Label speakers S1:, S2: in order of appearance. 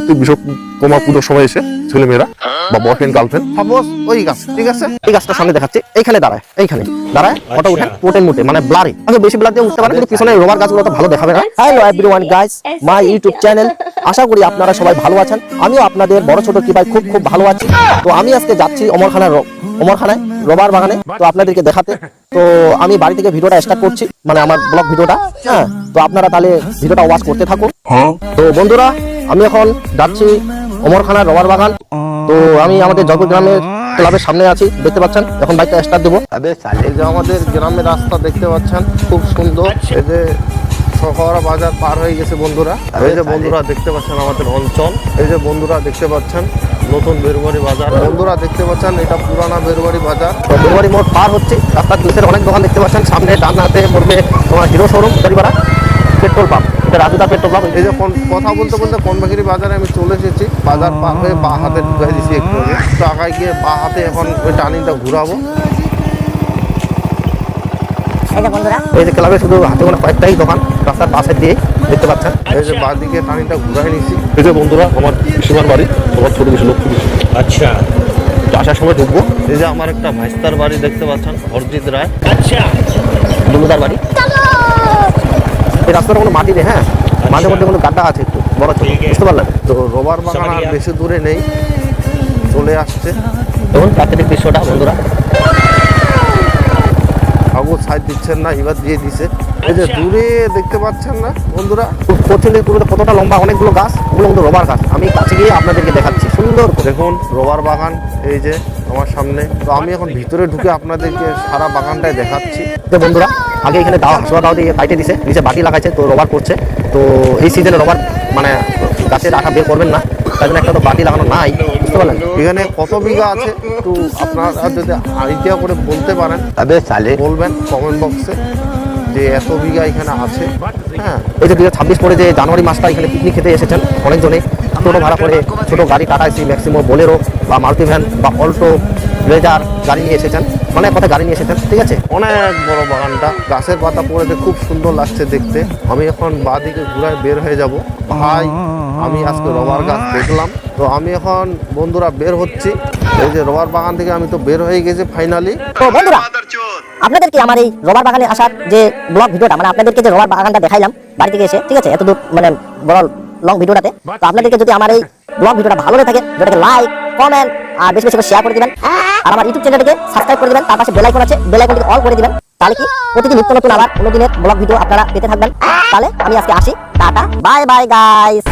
S1: প্রত্যেক বিষয় তোমার পুজোর সময় এসে ছেলেমেয়েরা বা বয়ফ্রেন্ড গার্লফ্রেন্ড সাপোজ ওই গাছ, ঠিক আছে, এই গাছটা সামনে দেখাচ্ছি, এইখানে দাঁড়ায় ফটো উঠেন মোটেন মুটে মানে ব্লারি, আগে বেশি ব্লার দিয়ে উঠতে পারে কিন্তু পিছনে রোবার গাছগুলো তো ভালো দেখাবে না। Hello everyone guys, my YouTube channel, আশা করি আপনারা সবাই ভালো আছেন। আমিও আপনাদের বড় ছোট কৃপায় খুব খুব ভালো আছি। তো আমি আজকে যাচ্ছি অমরখানায় রবার বাগানে, তো আপনাদেরকে দেখাতে। তো আমি বাড়ি থেকে ভিডিওটা স্টার্ট করছি, মানে আমার ব্লগ ভিডিওটা। হ্যাঁ, তো আপনারা তাহলে ভিডিওটা ওয়াচ করতে থাকুন। তো বন্ধুরা, আমি এখন যাচ্ছি অমরখানার রবার বাগান। তো আমি আমাদের জয়পুর গ্রামের ক্লাবের সামনে আছি, দেখতে পাচ্ছেন। এখন বাইকটা স্টার্ট দেবো। এই যে আমাদের গ্রামের রাস্তা দেখতে পাচ্ছেন, খুব সুন্দর। এই যে শহরা বাজার পার হয়ে গেছে বন্ধুরা। এই যে বন্ধুরা দেখতে পাচ্ছেন আমাদের অঞ্চল। এই যে বন্ধুরা দেখতে পাচ্ছেন নতুন বেরুবাড়ি বাজার। বন্ধুরা দেখতে পাচ্ছেন এটা পুরানা বেরুবাড়ি বাজার। তো বেরুবাড়ি মোড় পার হচ্ছে, রাস্তার দুধের অনেক দোকান দেখতে পাচ্ছেন। সামনে ডান হাতে পড়বে তোমার হিরো শোরুম, বেরিবাড়া পেট্রোল পাম্প, এটা রাজুদা পেট্রোল পাম্প। এই যে কথা বলতে বলতে কোনবাগিরি বাজারে আমি চলে এসেছি। বাজার পার হয়ে বা হাতে ঢুকাই দিচ্ছি একটু আগে। তো আগায় গিয়ে বা হাতে এখন ওই টার্নিংটা ঘুরাবো। এই যে ক্লাবে শুধু হাতে কোনো কয়েকটাই দোকান রাস্তার পাশে দিয়ে দেখতে পাচ্ছেন। এই যে বাঁ দিকে টার্নিংটা ঘুরাই নিচ্ছি। এই যে বন্ধুরা আমার পিসিমার বাড়ি, তোমার ছোট বেশি লক্ষ্য বেশি। আচ্ছা, আসার সময় ঢুকবো। এই যে আমার একটা ভাইস্তার বাড়ি দেখতে পাচ্ছেন, অরিজিৎ রায়। আচ্ছা, দুলুদার বাড়ি। এই রাস্তাটা কোনো মাটি নেই, হ্যাঁ, মাঝে মধ্যে কোনো গাড্ডা আছে একটু বড় ছোট, বুঝতে পারলেন। তো রবার বাগান আর বেশি দূরে নেই, চলে আসছে। দেখুন প্রাকৃতিক দৃশ্যটা বন্ধুরা, কাগজ সাইড দিচ্ছেন না, এবার দিয়ে দিছে। এই যে দূরে দেখতে পাচ্ছেন না বন্ধুরা, কতটা লম্বা অনেকগুলো গাছ, ওগুলো কিন্তু রবার গাছ। আমি কাছে গিয়ে আপনাদেরকে দেখাচ্ছি সুন্দর। দেখুন রবার বাগান এই যে আমার সামনে। তো আমি এখন ভিতরে ঢুকে আপনাদেরকে সারা বাগানটাই দেখাচ্ছি। তো বন্ধুরা, আগে এখানে দাও দিয়ে কাটে দিছে, নিচে বাটি লাগাইছে, তো রবার করছে। তো এই সিজনে রবার মানে গাছের আঠা বের করবেন না, তাই জন্য একটা তো বাটি লাগানো নাই, বুঝতে পারলেন। এখানে কত বিঘা আছে একটু আপনারা যদি আইডিয়া করে বলতে পারেন, বলবেন কমেন্ট বক্সে যে এত বিঘা এখানে আছে। হ্যাঁ, এই যে 2026 পরে যে জানুয়ারি মাসটা এখানে পিকনিক খেতে এসেছেন অনেকজনে, টোটো ভাড়া করে ছোটো গাড়ি টাটা এসি ম্যাক্সিমো বোলেরো বা মারুতি ভ্যান বা অল্টো ব্লেজার গাড়ি নিয়ে এসেছেন, অনেক কথা গাড়ি নিয়ে এসেছেন, ঠিক আছে। অনেক বড় বাগানটা, গাছের পাতা পড়েতে খুব সুন্দর লাগছে দেখতে। আমি এখন বাঁ দিকে ঘুরায় বের হয়ে যাব। ভাই, আমি আজকে রবার গাছ দেখলাম। তো আমি এখন বন্ধুরা বের হচ্ছি। এই যে রবার বাগান থেকে আমি তো বের হয়ে গেছি ফাইনালি।
S2: তো বন্ধুরা, আপনাদেরকে আমার এই রবার বাগানে আসার যে ব্লগ ভিডিওটা, মানে আপনাদেরকে যে রবার বাগানটা দেখাইলাম বাড়ি থেকে এসে, ঠিক আছে, এত দূর মানে বড় লং ভিডিওটাতে। তো আপনাদেরকে যদি আমার এই ব্লগ ভিডিওটা ভালো লেগে থাকে, ভিডিওটাকে লাইক কমেন্ট আর বেশি বেশি করে শেয়ার করে দিবেন। আর আমার ইউটিউব চ্যানেলটাকে সাবস্ক্রাইব করে দিবেন, তার পাশে বেল আইকন আছে, বেল আইকনটিকে অল করে দিবেন। তাহলে কি প্রতিদিন নিত্য নতুন আবার কোনো দিনের ব্লগ ভিডিও আপনারা পেতে থাকবেন। তাহলে আমি আজকে আসি, টাটা, বাই বাই গাইস।